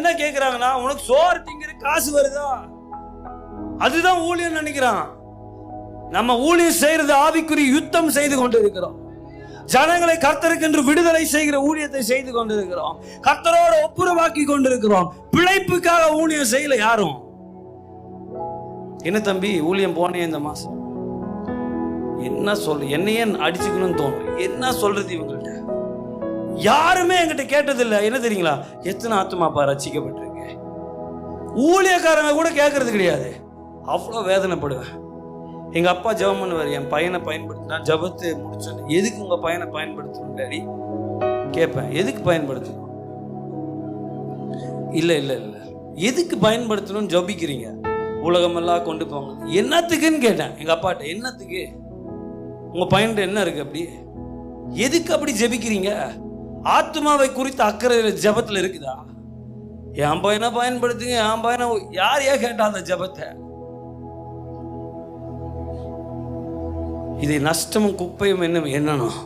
என்ன கேட்கிறாங்கன்னா, உனக்கு சோறு திங்கிற காசு வருதா? அதுதான் ஊழியம் நினைக்கிறான். நம்ம ஊழியம் செய்யறது ஆவிக்குரிய யுத்தம் செய்து கொண்டு இருக்கிறோம். ஜனங்களை கர்த்தருக்கென்று விடுதலை செய்கிற ஊழியத்தை செய்து கொண்டிருக்கிறோம். கர்த்தரோட ஒப்புரவாக்கி கொண்டிருக்கிறோம். பிழைப்புக்காக ஊழியம் செய்யல யாரும். என்ன தம்பி ஊழியம் போனே இந்த மாசம் என்ன சொல்ற, என்னையே அடிச்சுக்கணும்னு தோணும். என்ன சொல்றது இவங்கள்ட்ட? யாருமே என்கிட்ட கேட்டதில்லை. என்ன தெரியுங்களா, எத்தனை ஆத்துமாப்பா ரட்சிக்கப்பட்டிருக்கு? ஊழியக்காரங்க கூட கேட்கறது கிடையாது. அவ்வளோ வேதனைப்படுவேன். எங்கள் அப்பா ஜெபம் பண்ணுவார், என் பையனை பயன்படுத்தினா. ஜபத்தை முடிச்சோன்னு, எதுக்கு உங்கள் பையனை பயன்படுத்தணும் டாடி கேட்பேன். எதுக்கு பயன்படுத்தணும்? இல்லை இல்லை இல்லை, எதுக்கு பயன்படுத்தணும்னு ஜபிக்கிறீங்க? உலகமெல்லாம் கொண்டு போங்க. என்னத்துக்குன்னு கேட்டேன் எங்கள் அப்பாட்ட. என்னத்துக்கு? உங்கள் பையன்கிட்ட என்ன இருக்கு அப்படி? எதுக்கு அப்படி ஜபிக்கிறீங்க? ஆத்மாவை குறித்த அக்கறை ஜபத்தில் இருக்குதா? என் பையனை பயன்படுத்துங்க, என் பையனை. யார் ஏன் கேட்டா அந்த ஜபத்தை? இதை நஷ்டமும் குப்பையும் என்னணும்